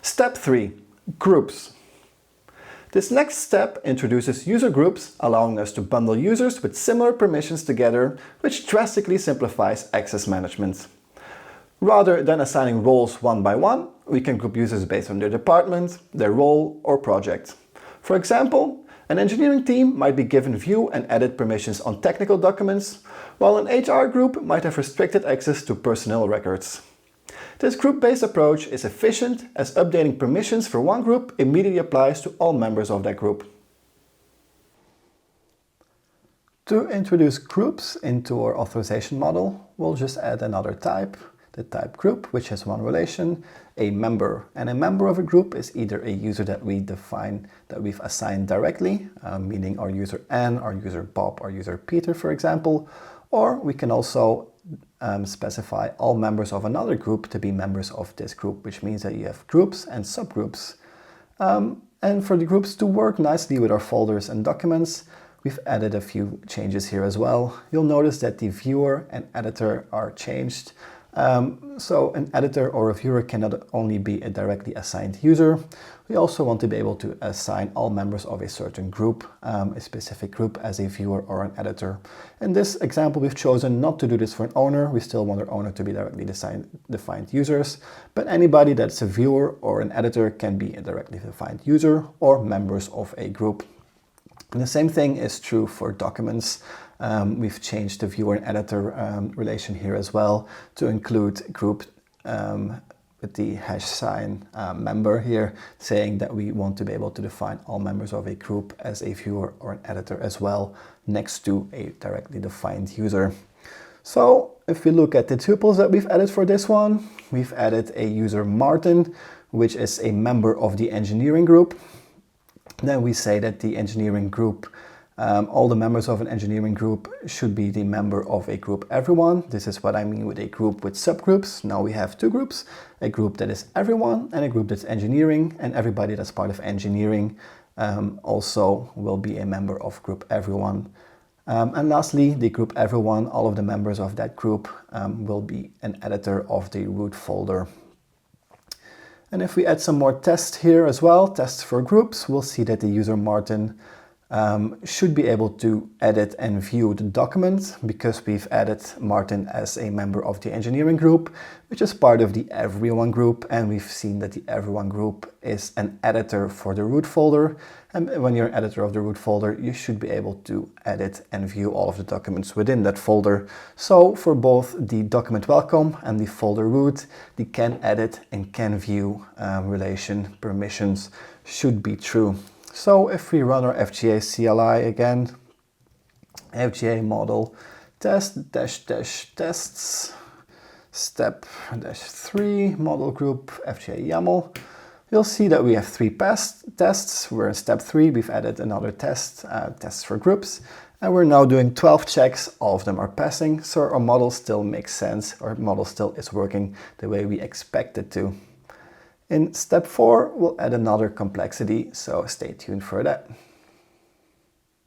Step 3. Groups. This next step introduces user groups, allowing us to bundle users with similar permissions together, which drastically simplifies access management. Rather than assigning roles one by one, we can group users based on their department, their role, or project. For example, an engineering team might be given view and edit permissions on technical documents, while an HR group might have restricted access to personnel records. This group-based approach is efficient as updating permissions for one group immediately applies to all members of that group. To introduce groups into our authorization model, we'll just add another type, the type group, which has one relation, a member. And a member of a group is either a user that we define, that we've assigned directly, meaning our user Anne, our user Bob, our user Peter, for example, or we can also specify all members of another group to be members of this group, which means that you have groups and subgroups. And for the groups to work nicely with our folders and documents, we've added a few changes here as well. You'll notice that the viewer and editor are changed. So an editor or a viewer cannot only be a directly assigned user. We also want to be able to assign all members of a certain group, a specific group, as a viewer or an editor. In this example, we've chosen not to do this for an owner. We still want our owner to be directly defined users, but anybody that's a viewer or an editor can be a directly defined user or members of a group. And the same thing is true for documents. We've changed the viewer and editor relation here as well to include group with the hash sign member here, saying that we want to be able to define all members of a group as a viewer or an editor as well, next to a directly defined user. So if we look at the tuples that we've added for this one, we've added a user Martin, which is a member of the engineering group. Then we say that the engineering group, all the members of an engineering group should be the member of a group everyone. This is what I mean with a group with subgroups. Now we have two groups, a group that is everyone and a group that's engineering, and everybody that's part of engineering also will be a member of group everyone. And lastly, the group everyone, all of the members of that group will be an editor of the root folder. And if we add some more tests here as well, tests for groups, we'll see that the user Martin should be able to edit and view the document because we've added Martin as a member of the engineering group, which is part of the everyone group. And we've seen that the everyone group is an editor for the root folder. And when you're an editor of the root folder, you should be able to edit and view all of the documents within that folder. So for both the document welcome and the folder root, the can edit and can view relation permissions should be true. So if we run our FGA CLI again, FGA model test dash tests, step dash 3 model group FGA YAML, you'll see that we have 3 tests. We're in step 3, we've added another test, tests for groups, and we're now doing 12 checks. All of them are passing, so our model still makes sense. Our model still is working the way we expect it to. In step 4, we'll add another complexity, so stay tuned for that.